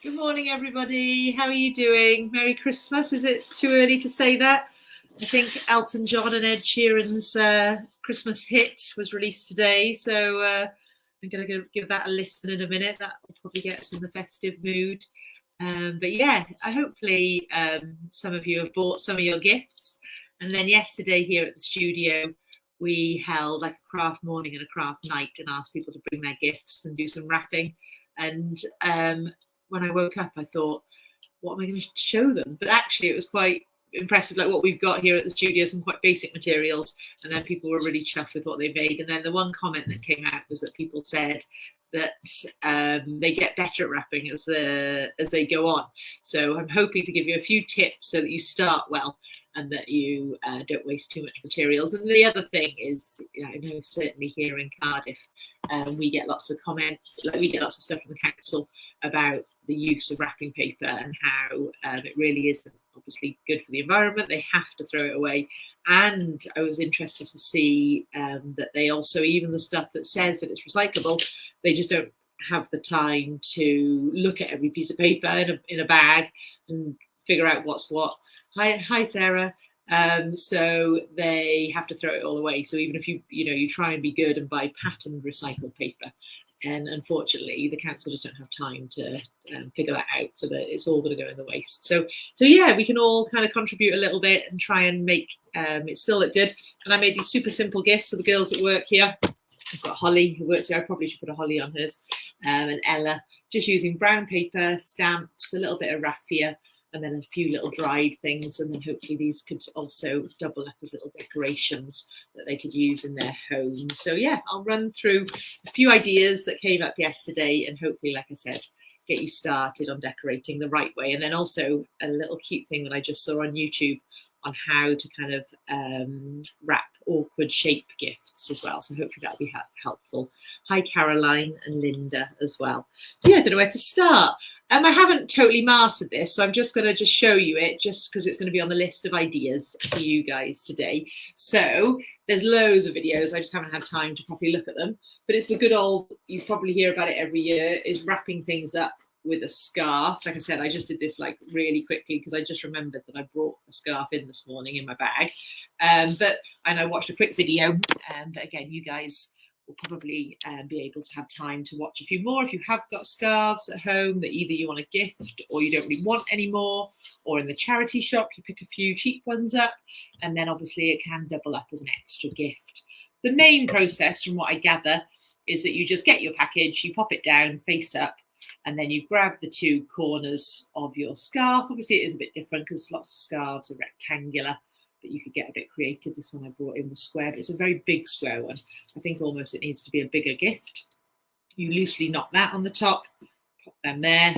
Good morning, everybody. How are you doing? Merry Christmas. Is it too early to say that? I think Elton John and Ed Sheeran's Christmas hit was released today, so I'm going to go give that a listen in a minute. That will probably get us in the festive mood. But yeah, hopefully some of you have bought some of your gifts. And then yesterday here at the studio, we held like a craft morning and a craft night and asked people to bring their gifts and do some wrapping. And when I woke up, I thought, what am I going to show them? But actually, it was quite impressive, like what we've got here at the studio, some quite basic materials. And then people were really chuffed with what they made. And then the one comment that came out was that people said that they get better at wrapping as they go on. So I'm hoping to give you a few tips so that you start well and that you don't waste too much materials. And the other thing is, I know certainly here in Cardiff, we get lots of comments, like we get lots of stuff from the council about the use of wrapping paper and how it really isn't obviously good for the environment. They have to throw it away. And I was interested to see that they also, even the stuff that says that it's recyclable, they just don't have the time to look at every piece of paper in a bag and figure out what's what. Hi Sarah. So they have to throw it all away. So even if you try and be good and buy patterned recycled paper, and unfortunately the council just don't have time to figure that out, so that it's all going to go in the waste. So yeah, we can all kind of contribute a little bit and try and make it still look good. And I made these super simple gifts for the girls that work here. I've got Holly who works here. I probably should put a Holly on hers, and Ella, just using brown paper, stamps, a little bit of raffia, and then a few little dried things. And then hopefully these could also double up as little decorations that they could use in their homes. So yeah, I'll run through a few ideas that came up yesterday and hopefully, like I said, get you started on decorating the right way. And then also a little cute thing that I just saw on YouTube on how to kind of wrap awkward shape gifts as well. So hopefully that'll be helpful. Hi Caroline and Linda as well. So yeah, I don't know where to start. I haven't totally mastered this, so I'm just going to show you it just because it's going to be on the list of ideas for you guys today. So there's loads of videos. I just haven't had time to properly look at them. But it's the good old, you probably hear about it every year, is wrapping things up with a scarf. Like I said, I just did this like really quickly because I just remembered that I brought a scarf in this morning in my bag. And I watched a quick video, but again, you guys will probably be able to have time to watch a few more if you have got scarves at home that either you want to gift or you don't really want anymore, or in the charity shop you pick a few cheap ones up, and then obviously it can double up as an extra gift. The main process, from what I gather, is that you just get your package, you pop it down face up, and then you grab the two corners of your scarf. Obviously it is a bit different because lots of scarves are rectangular, but you could get a bit creative. This one I brought in was square, but it's a very big square one. I think almost it needs to be a bigger gift. You loosely knot that on the top, pop them there,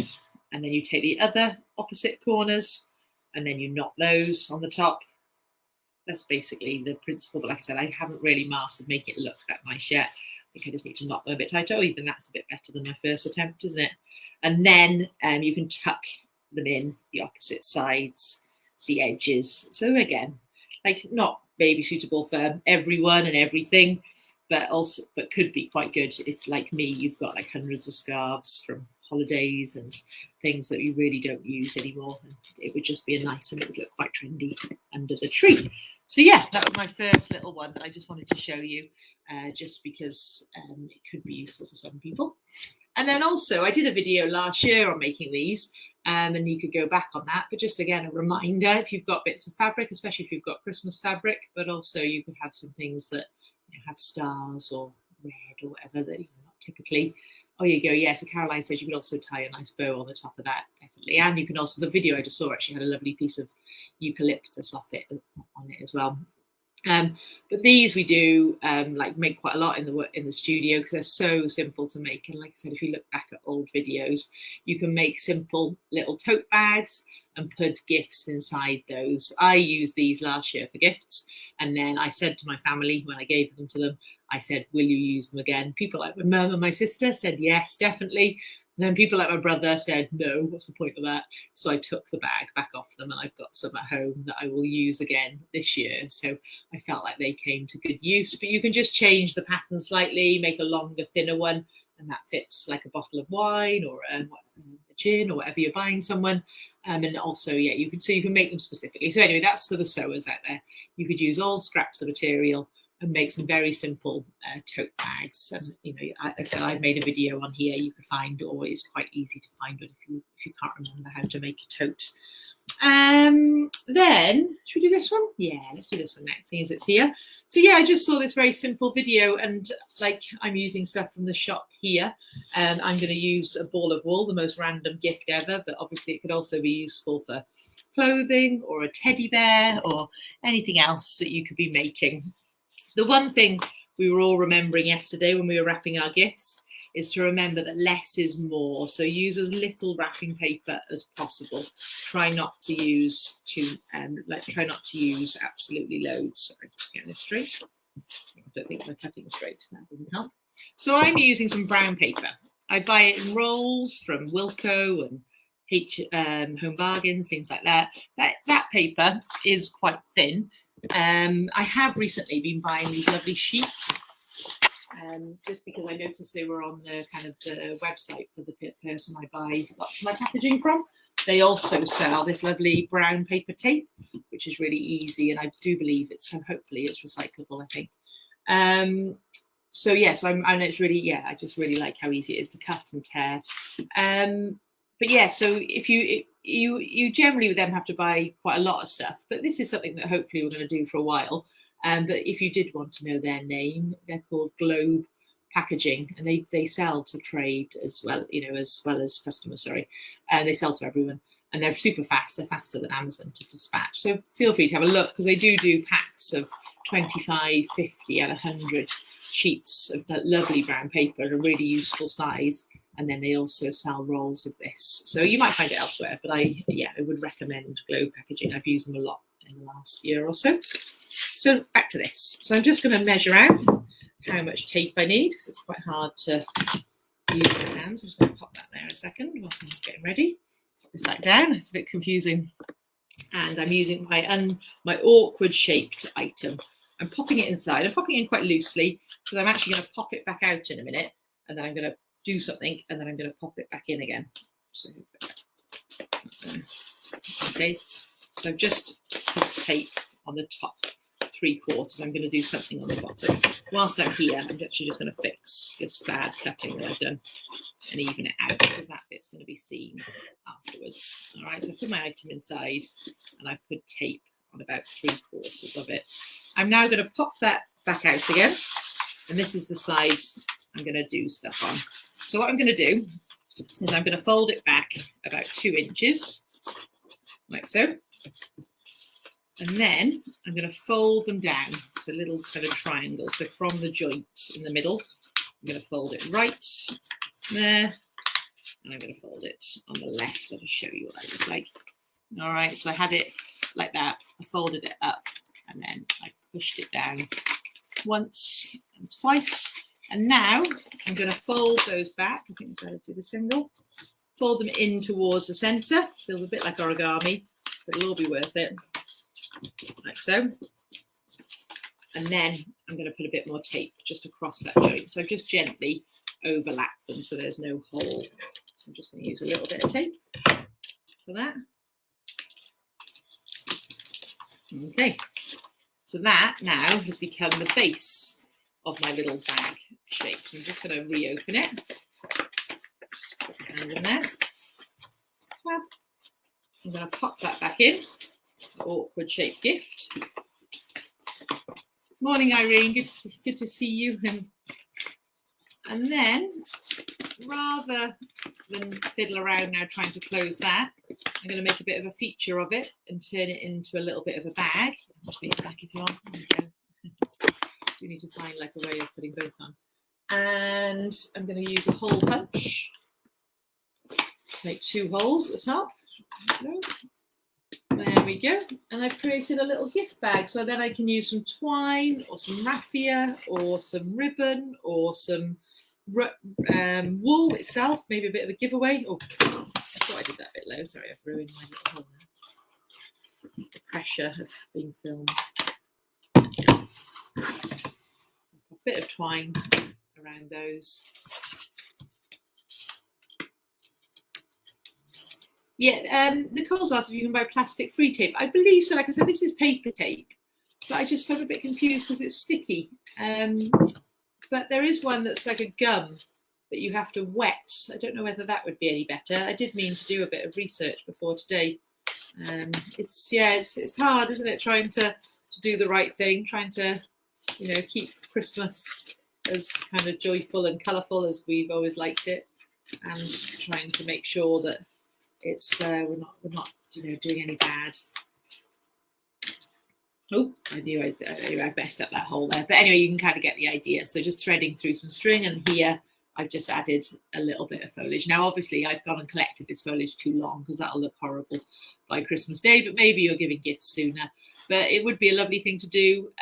and then you take the other opposite corners and then you knot those on the top. That's basically the principle, but like I said, I haven't really mastered making it look that nice yet. I think I just need to knot them a bit tighter. Even that's a bit better than my first attempt, isn't it? And then you can tuck them in the opposite sides, the edges. So again, like not maybe suitable for everyone and everything, but could be quite good if, like me, you've got like hundreds of scarves from holidays and things that you really don't use anymore. And it would just be nice and it would look quite trendy under the tree. So yeah, that was my first little one that I just wanted to show you, just because it could be useful to some people. And then also I did a video last year on making these, and you could go back on that. But just again, a reminder, if you've got bits of fabric, especially if you've got Christmas fabric, but also you could have some things that have stars or red or whatever that you're not typically. Oh, you go. Yeah, so Caroline says you could also tie a nice bow on the top of that, definitely. And you can also, the video I just saw actually had a lovely piece of eucalyptus off it on it as well. But these we do like make quite a lot in the studio because they're so simple to make. And like I said, if you look back at old videos, you can make simple little tote bags and put gifts inside those. I used these last year for gifts, and then I said to my family when I gave them to them, I said, will you use them again? People like my mum and my sister said yes, definitely. And then people like my brother said, no, what's the point of that? So I took the bag back off them, and I've got some at home that I will use again this year. So I felt like they came to good use. But you can just change the pattern slightly, make a longer, thinner one, and that fits like a bottle of wine or a gin or whatever you're buying someone. And also, yeah, you can make them specifically. So anyway, that's for the sewers out there. You could use all scraps of material and make some very simple tote bags. And like I said, I've made a video on here. You can find, or it's quite easy to find it if you can't remember how to make a tote. Then should we do this one? Yeah, let's do this one next, seeing as it's here. So yeah, I just saw this very simple video, and like I'm using stuff from the shop here. I'm going to use a ball of wool, the most random gift ever, but obviously it could also be useful for clothing or a teddy bear or anything else that you could be making. The one thing we were all remembering yesterday when we were wrapping our gifts is to remember that less is more. So use as little wrapping paper as possible. Try not to use absolutely loads. Sorry, just getting this straight. I don't think we're cutting straight. That didn't help. So I'm using some brown paper. I buy it in rolls from Wilko and Home Bargains, things like that. That paper is quite thin. I have recently been buying these lovely sheets. Just because I noticed they were on the kind of the website for the person I buy lots of my packaging from. They also sell this lovely brown paper tape, which is really easy, and I do believe hopefully it's recyclable, I think. So yes, and it's really, yeah, I just really like how easy it is to cut and tear. But yeah, so if you generally with them have to buy quite a lot of stuff, but this is something that hopefully we're going to do for a while. But if you did want to know their name, they're called Globe Packaging, and they sell to trade as well, as well as customers. Sorry, and they sell to everyone, and they're super fast. They're faster than Amazon to dispatch. So feel free to have a look, because they do packs of 25, 50, and 100 sheets of that lovely brown paper, a really useful size. And then they also sell rolls of this. So you might find it elsewhere, but I would recommend Globe Packaging. I've used them a lot in the last year or so. So back to this. So I'm just going to measure out how much tape I need, because it's quite hard to use my hands. I'm just going to pop that there a second whilst I'm getting ready. Put this back down. It's a bit confusing. And I'm using my awkward shaped item. I'm popping it inside. I'm popping it in quite loosely, because I'm actually going to pop it back out in a minute, and then I'm going to do something, and then I'm going to pop it back in again. So, okay. So I've just put tape on the top 3/4. I'm going to do something on the bottom. Whilst I'm here, I'm actually just going to fix this bad cutting that I've done and even it out, because that bit's going to be seen afterwards. All right, so I put my item inside, and I've put tape on about 3/4 of it. I'm now going to pop that back out again, and this is the side I'm going to do stuff on. So what I'm going to do is I'm going to fold it back about 2 inches, like so. And then I'm going to fold them down, so a little kind of triangle. So from the joint in the middle, I'm going to fold it right there, and I'm going to fold it on the left. I'll just show you what that looks like. All right, so I had it like that. I folded it up, and then I pushed it down once and twice. And now I'm going to fold those back. I think I'm going to do the single. Fold them in towards the centre. Feels a bit like origami, but it'll all be worth it. Like so. And then I'm going to put a bit more tape just across that joint. So I've just gently overlapped them so there's no hole. So I'm just going to use a little bit of tape for that. Okay. So that now has become the base of my little bag shape. So I'm just going to reopen it. Just put my hand in there. I'm going to pop that back in. Awkward shaped gift. Morning, Irene. Good to see you. And then, rather than fiddle around now trying to close that, I'm going to make a bit of a feature of it and turn it into a little bit of a bag. Just these back if you want. There you go. You need to find like a way of putting both on. And I'm going to use a hole punch. Make 2 holes at the top. There we go. And I've created a little gift bag. So then I can use some twine or some raffia or some ribbon or some wool itself. Maybe a bit of a giveaway. Oh, I thought I did that a bit low. Sorry, I've ruined my little hole there. The pressure of being filmed. Yeah. A bit of twine around those. Yeah, the Coles asked if you can buy plastic-free tape. I believe so. Like I said, this is paper tape, but I just got a bit confused because it's sticky. But there is one that's like a gum that you have to wet. I don't know whether that would be any better. I did mean to do a bit of research before today. It's hard, isn't it, trying to do the right thing, trying to, keep Christmas as kind of joyful and colourful as we've always liked it, and trying to make sure that it's we're not doing any bad. Oh, I knew I messed up that hole there. But anyway, you can kind of get the idea. So just threading through some string, and here I've just added a little bit of foliage. Now, obviously, I've gone and collected this foliage too long because that'll look horrible by Christmas Day, but maybe you're giving gifts sooner. But it would be a lovely thing to do,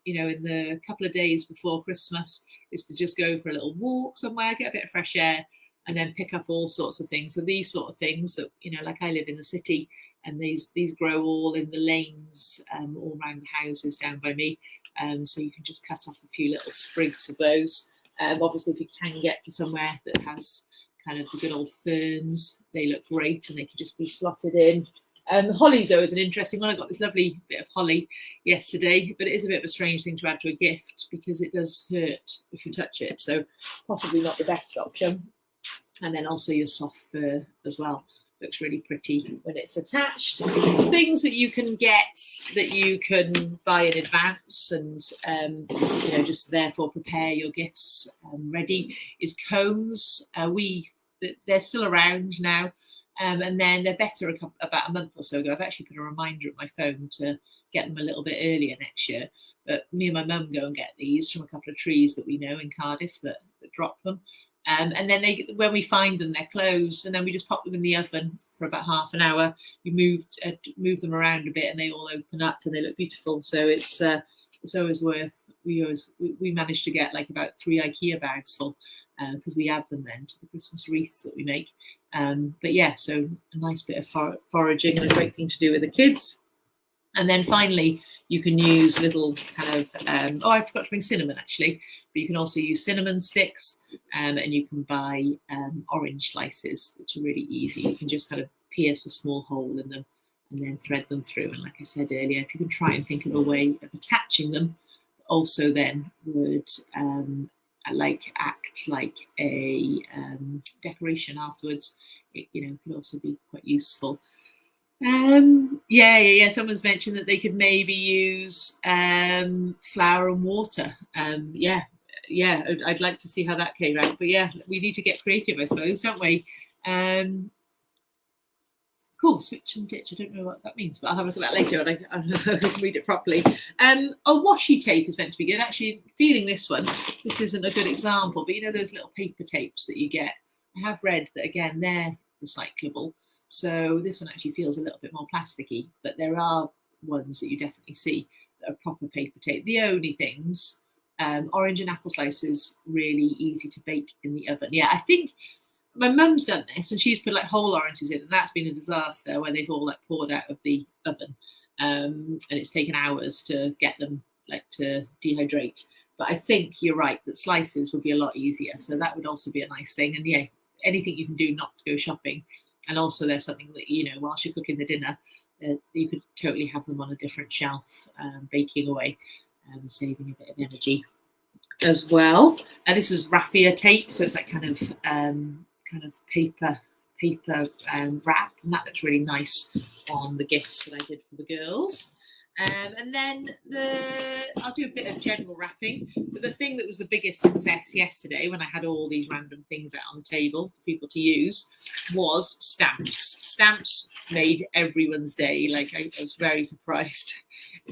in the couple of days before Christmas, is to just go for a little walk somewhere, get a bit of fresh air, and then pick up all sorts of things. So these sort of things that, like I live in the city, and these grow all in the lanes all around the houses down by me. So you can just cut off a few little sprigs of those. Obviously, if you can get to somewhere that has kind of the good old ferns, they look great and they can just be slotted in. Holly's always an interesting one. I got this lovely bit of holly yesterday, but it is a bit of a strange thing to add to a gift because it does hurt if you touch it. So possibly not the best option. And then also your soft fur as well. Looks really pretty when it's attached. Things that you can get that you can buy in advance and just therefore prepare your gifts ready is combs. They're still around now, and then they're better about a month or so ago. I've actually put a reminder at my phone to get them a little bit earlier next year. But me and my mum go and get these from a couple of trees that we know in Cardiff that drop them. And then when we find them, they're closed, and then we just pop them in the oven for about half an hour. You move them around a bit, and they all open up, and they look beautiful. So it's always worth. We managed to get like about 3 IKEA bags full because we add them then to the Christmas wreaths that we make. But yeah, so a nice bit of foraging and a great thing to do with the kids. And then finally, you can use little kind of, I forgot to bring cinnamon actually, but you can also use cinnamon sticks and you can buy orange slices, which are really easy. You can just kind of pierce a small hole in them and then thread them through. And like I said earlier, if you can try and think of a way of attaching them, also then would act like a decoration afterwards, it could also be quite useful. Someone's mentioned that they could maybe use flour and water. I'd like to see how that came out, but yeah, we need to get creative, I suppose, don't we? Cool, switch and ditch. I don't know what that means, but I'll have a look at that later and I can read it properly. A washi tape is meant to be good. Actually, feeling this isn't a good example, but those little paper tapes that you get, I have read that again they're recyclable. So this one actually feels a little bit more plasticky, but there are ones that you definitely see that are proper paper tape. The only things, orange and apple slices, really easy to bake in the oven. Yeah, I think my mum's done this and she's put like whole oranges in, and that's been a disaster where they've all like poured out of the oven, and it's taken hours to get them to dehydrate. But I think you're right that slices would be a lot easier, so that would also be a nice thing. And yeah, anything you can do not to go shopping. And also there's something that, whilst you're cooking the dinner, you could totally have them on a different shelf, baking away, saving a bit of energy as well. And this is raffia tape, so it's like kind of paper wrap, and that looks really nice on the gifts that I did for the girls. And then I'll do a bit of general wrapping, but the thing that was the biggest success yesterday when I had all these random things out on the table for people to use was stamps. Stamps made everyone's day. I was very surprised.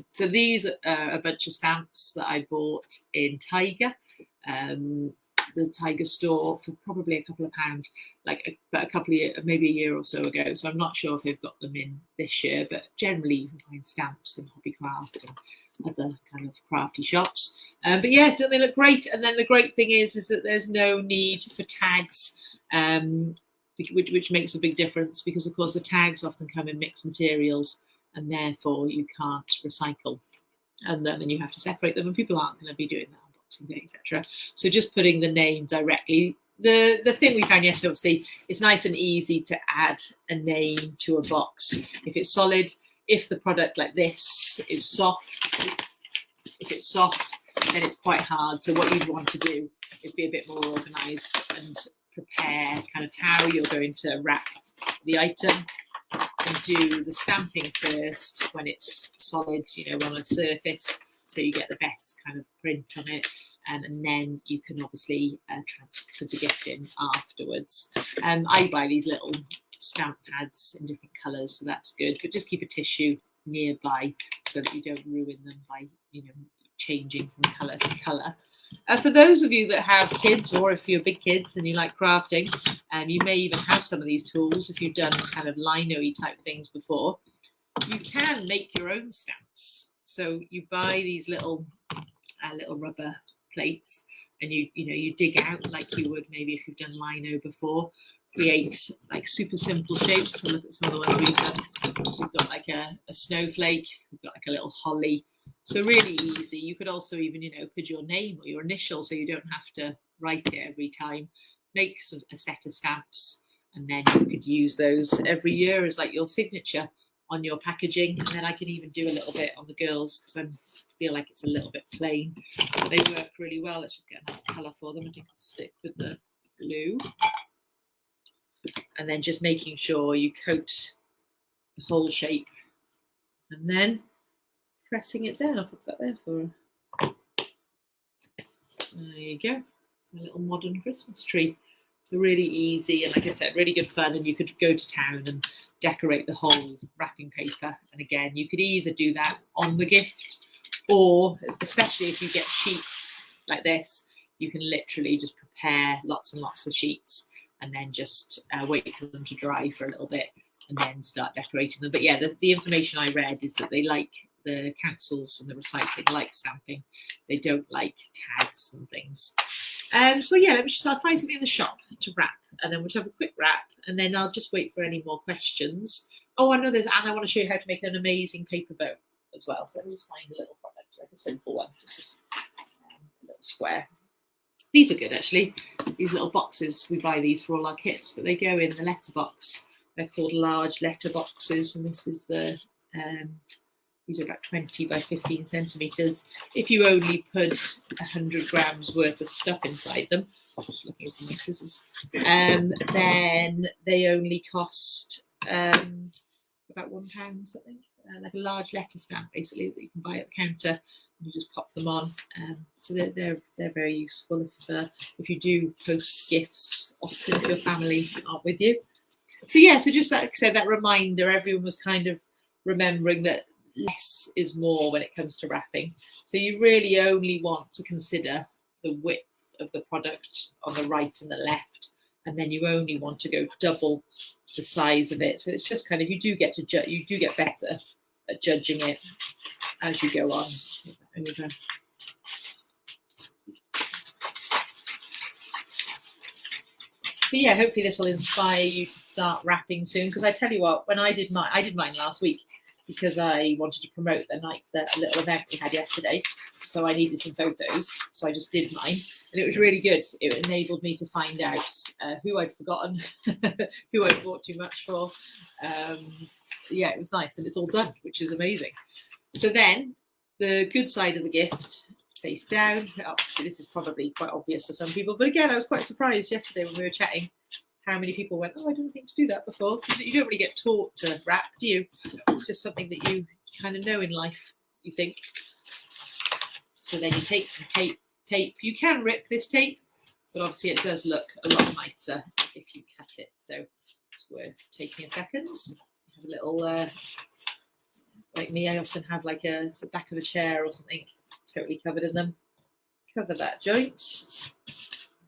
So these are a bunch of stamps that I bought in Tiger, the Tiger store, for probably a couple of pounds, a couple of years, maybe a year or so ago. So I'm not sure if they've got them in this year, but generally you can find stamps in Hobbycraft and other kind of crafty shops. But yeah, don't they look great? And then the great thing is that there's no need for tags, which makes a big difference, because of course the tags often come in mixed materials and therefore you can't recycle, and then you have to separate them, and people aren't going to be doing that, etc. So just putting the name directly, the thing we found yesterday, obviously, it's nice and easy to add a name to a box. If it's solid, if the product like this is soft, if it's soft, then it's quite hard. So what you'd want to do is be a bit more organised and prepare kind of how you're going to wrap the item, and do the stamping first when it's solid, on a surface, so you get the best kind of print on it. And then you can obviously transfer the gift in afterwards. I buy these little stamp pads in different colours, so that's good. But just keep a tissue nearby so that you don't ruin them by, changing from colour to colour. For those of you that have kids, or if you're big kids and you like crafting, you may even have some of these tools. If you've done kind of lino-y type things before, you can make your own stamps. So you buy these little rubber plates, and you dig out like you would maybe if you've done lino before, create like super simple shapes. So look at some of the ones we've done. We've got like a snowflake, we've got like a little holly. So really easy. You could also even put your name or your initial, so you don't have to write it every time. Make a set of stamps, and then you could use those every year as like your signature on your packaging. And then I can even do a little bit on the girls, because I feel like it's a little bit plain, but they work really well. Let's just get a nice colour for them. I think I'll stick with the blue, and then just making sure you coat the whole shape, and then pressing it down. I'll put that there for her. There you go. It's my little modern Christmas tree. So really easy, and like I said, really good fun. And you could go to town and decorate the whole wrapping paper. And again, you could either do that on the gift, or especially if you get sheets like this, you can literally just prepare lots and lots of sheets, and then just wait for them to dry for a little bit, and then start decorating them. But yeah, the information I read is that they like, the councils and the recycling like stamping. They don't like tags and things. So yeah, I'll find something in the shop to wrap, and then we'll have a quick wrap, and then I'll just wait for any more questions. Oh, I know there's, and I want to show you how to make an amazing paper boat as well. So let me just find a little product, like a simple one, just a little square. These are good actually. These little boxes, we buy these for all our kits, but they go in the letterbox. They're called large letter boxes, and this is the these are about 20 by 15 centimetres. If you only put 100 grams worth of stuff inside them, just looking at my scissors, then they only cost about £1 something, like a large letter stamp basically that you can buy at the counter, and you just pop them on. So they're very useful if you do post gifts often if your family aren't with you. So yeah, so just like I said, that reminder, everyone was kind of remembering that less is more when it comes to wrapping. So you really only want to consider the width of the product on the right and the left, and then you only want to go double the size of it. So it's just kind of, you do get better at judging it as you go on. But yeah, hopefully this will inspire you to start wrapping soon, because I tell you what, when I did mine last week, because I wanted to promote the little event we had yesterday. So I needed some photos. So I just did mine, and it was really good. It enabled me to find out who I'd forgotten, who I'd bought too much for. Yeah, it was nice, and it's all done, which is amazing. So then the good side of the gift, face down. Obviously, this is probably quite obvious for some people, but again, I was quite surprised yesterday when we were chatting how many people went, oh, I didn't think to do that before. You don't really get taught to wrap, do you? It's just something that you kind of know in life, you think. So then you take some tape. You can rip this tape, but obviously it does look a lot nicer if you cut it. So it's worth taking a second. Have a little, like me, I often have like a back of a chair or something totally covered in them. Cover that joint.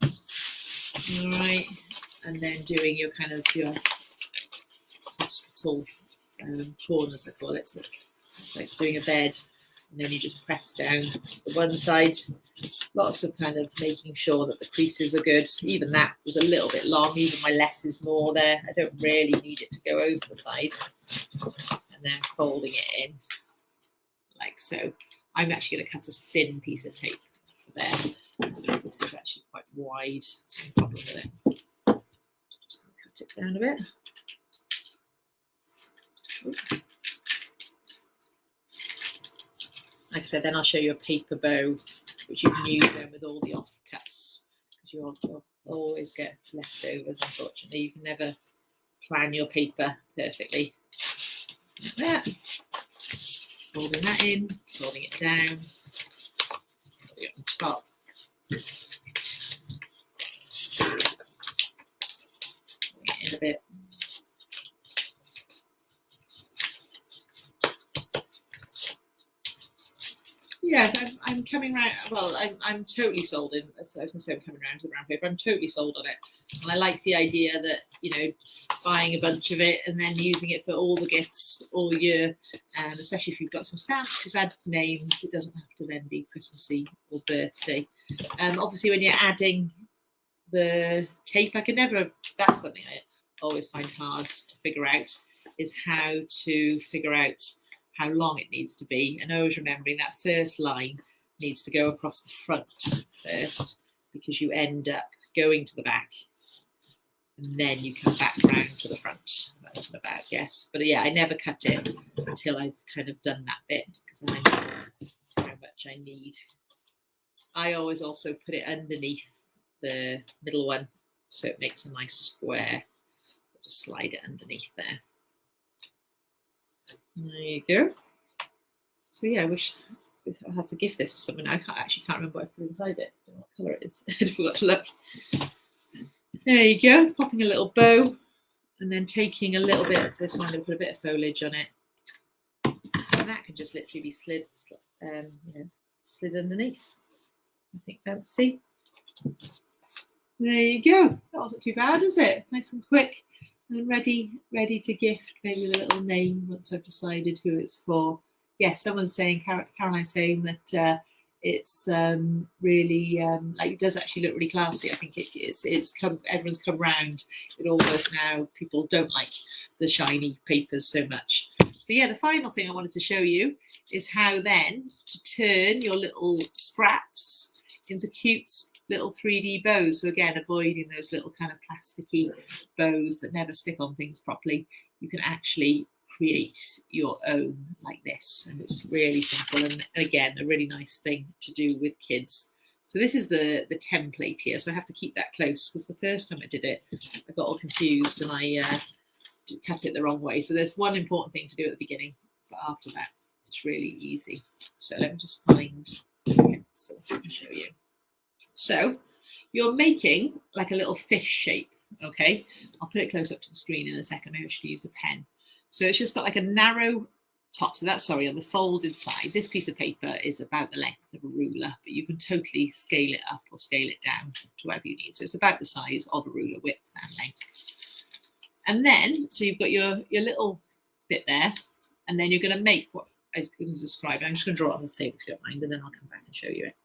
All right. And then doing your kind of your hospital corners, I call it. So it's like doing a bed, and then you just press down the one side. Lots of kind of making sure that the creases are good. Even that was a little bit long. Even my less is more there. I don't really need it to go over the side. And then folding it in like so. I'm actually going to cut a thin piece of tape for there. This is actually quite wide, so no problem with it. Just going to cut it down a bit. Like I said, then I'll show you a paper bow, which you can use then with all the offcuts, because you'll always get leftovers, unfortunately. You can never plan your paper perfectly. Like that. Folding that in, folding it down, folding it on top. Folding it in a bit. Yeah, I'm coming round. Well, I'm totally sold in. I was going to say I'm coming around to the brown paper. I'm totally sold on it, and I like the idea that, you know, buying a bunch of it and then using it for all the gifts all year, especially if you've got some stamps. Just add names. It doesn't have to then be Christmassy or birthday. Obviously, when you're adding the tape, I can never. That's something I always find hard to figure out, is how to figure out how long it needs to be, and always remembering that first line needs to go across the front first, because you end up going to the back and then you come back round to the front. That wasn't a bad guess, but yeah, I never cut it until I've kind of done that bit, because then I know how much I need. I always also put it underneath the middle one so it makes a nice square. I'll just slide it underneath there. There you go. So yeah, I wish I'll have to gift this to someone. I can't remember what I put inside it. I don't know what colour it is. I forgot to look. There you go. Popping a little bow, and then taking a little bit of this one and put a bit of foliage on it, and that can just literally be slid underneath. Nothing fancy. There you go. That wasn't too bad, was it? Nice and quick. And ready to gift, maybe with a little name once I've decided who it's for. Yes, someone's saying, Caroline's saying that it's really like, it does actually look really classy. I think everyone's come round. It almost now people don't like the shiny papers so much. So yeah, the final thing I wanted to show you is how then to turn your little scraps into cute little 3D bows. So again, avoiding those little kind of plasticky bows that never stick on things properly. You can actually create your own like this, and it's really simple, and again, a really nice thing to do with kids. So this is the template here, so I have to keep that close, because the first time I did it, I got all confused and I cut it the wrong way. So there's one important thing to do at the beginning, but after that, it's really easy. So let me just find the pencil to show you. So you're making like a little fish shape, okay? I'll put it close up to the screen in a second. Maybe I should use a pen. So it's just got like a narrow top. So that's, sorry, on the folded side. This piece of paper is about the length of a ruler, but you can totally scale it up or scale it down to whatever you need. So it's about the size of a ruler, width and length. And then, so you've got your little bit there, and then you're going to make what I was going to describe. I'm just going to draw it on the table if you don't mind, and then I'll come back and show you it.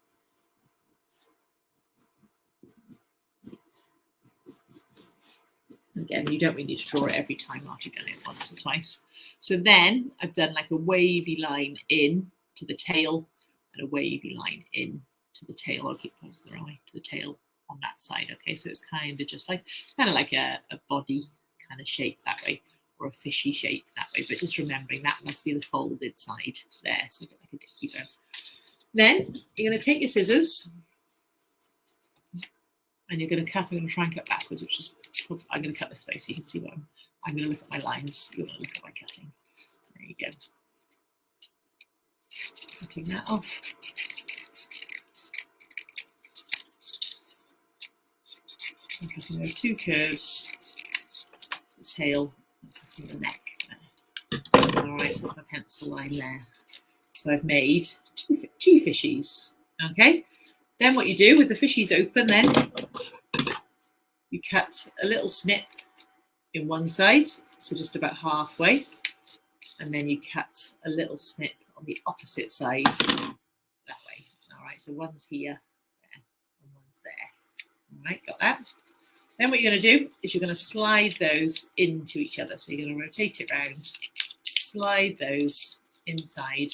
Again, you don't really need to draw it every time after you've done it once or twice. So then I've done like a wavy line in to the tail and a wavy line in to the tail. I'll keep close to the right, to the tail on that side. Okay, so it's kind of just like a body kind of shape that way, or a fishy shape that way. But just remembering that must be the folded side there. So like a dicky bow. Then you're going to take your scissors and you're going to cut. I'm going to try and cut backwards, which is, I'm going to cut this way so you can see what I'm going to look at my lines. You're going to look at my cutting. There you go. Cutting that off. So I'm cutting those two curves, the tail, and cutting the neck there. All right, so that's my pencil line there. So I've made two fishies. Okay. Then what you do with the fishies open, then you cut a little snip in one side, so just about halfway, and then you cut a little snip on the opposite side that way. All right, so one's here, there, and one's there. All right, got that? Then what you're going to do is you're going to slide those into each other. So you're going to rotate it round, slide those inside.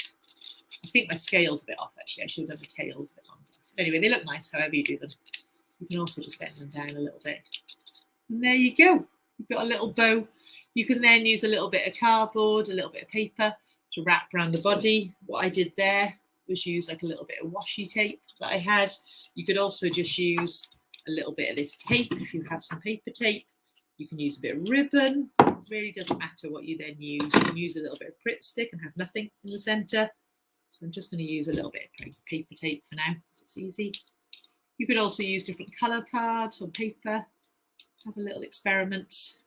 I think my scale's a bit off, actually. I should have done the tails a bit longer. Anyway, they look nice however you do them. You can also just bend them down a little bit. And there you go. You've got a little bow. You can then use a little bit of cardboard, a little bit of paper to wrap around the body. What I did there was use like a little bit of washi tape that I had. You could also just use a little bit of this tape if you have some paper tape. You can use a bit of ribbon. It really doesn't matter what you then use. You can use a little bit of Pritt stick and have nothing in the centre. So I'm just going to use a little bit of paper tape for now because it's easy. You could also use different colour cards on paper. Have a little experiment.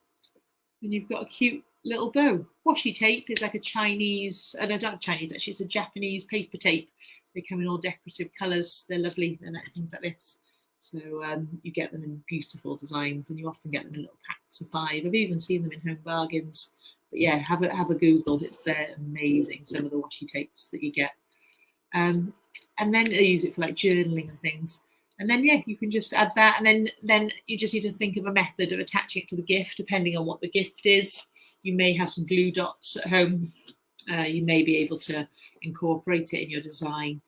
And you've got a cute little bow. Washi tape is like a Chinese, no, not Chinese actually, it's a Japanese paper tape. They come in all decorative colours. They're lovely. They're like things like this. So you get them in beautiful designs, and you often get them in little packs of 5. I've even seen them in Home Bargains. But yeah, have a Google. They're amazing, some of the washi tapes that you get. And then they use it for like journaling and things. And then, yeah, you can just add that. And then you just need to think of a method of attaching it to the gift, depending on what the gift is. You may have some glue dots at home. You may be able to incorporate it in your design.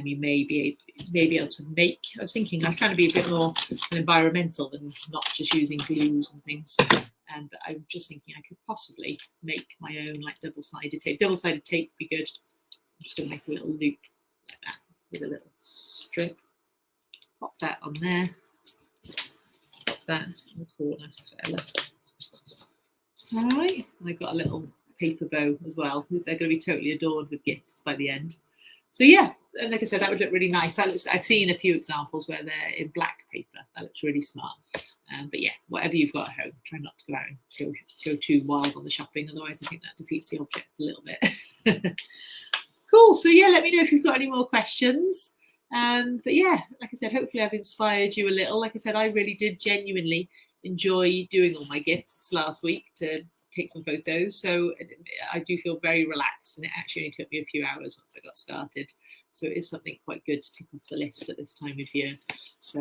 You may be able to make, I was trying to be a bit more environmental than not just using glues and things. But I'm just thinking I could possibly make my own like double-sided tape. Double-sided tape would be good. I'm just going to make a little loop like that with a little strip. Pop that on there. Pop that in the corner for Ella. All right. And I've got a little paper bow as well. They're going to be totally adorned with gifts by the end. So yeah, and like I said, that would look really nice. I've seen a few examples where they're in black paper. That looks really smart. But yeah, whatever you've got at home, try not to go out and go too wild on the shopping. Otherwise, I think that defeats the object a little bit. Cool. So yeah, let me know if you've got any more questions. But yeah, like I said, hopefully I've inspired you a little. Like I said, I really did genuinely enjoy doing all my gifts last week to take some photos. So I do feel very relaxed, and it actually only took me a few hours once I got started. So it is something quite good to tick off the list at this time of year. So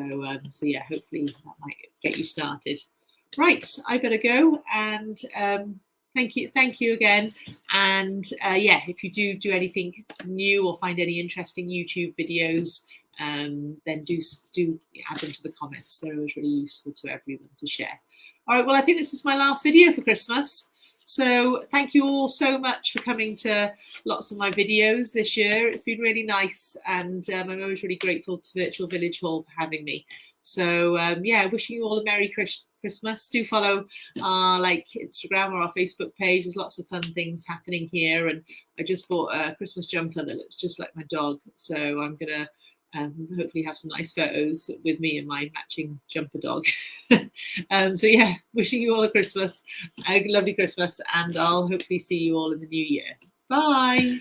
yeah, hopefully that might get you started. Right, I better go, and thank you again. And yeah, if you do anything new or find any interesting YouTube videos, then do add them to the comments. They're always really useful to everyone to share. All right, well, I think this is my last video for Christmas. So thank you all so much for coming to lots of my videos this year. It's been really nice, and I'm always really grateful to Virtual Village Hall for having me. So yeah, wishing you all a Merry Christmas. Do follow our Instagram or our Facebook page. There's lots of fun things happening here, and I just bought a Christmas jumper that looks just like my dog. So I'm gonna hopefully have some nice photos with me and my matching jumper dog. So yeah, wishing you all a lovely Christmas, and I'll hopefully see you all in the new year. Bye.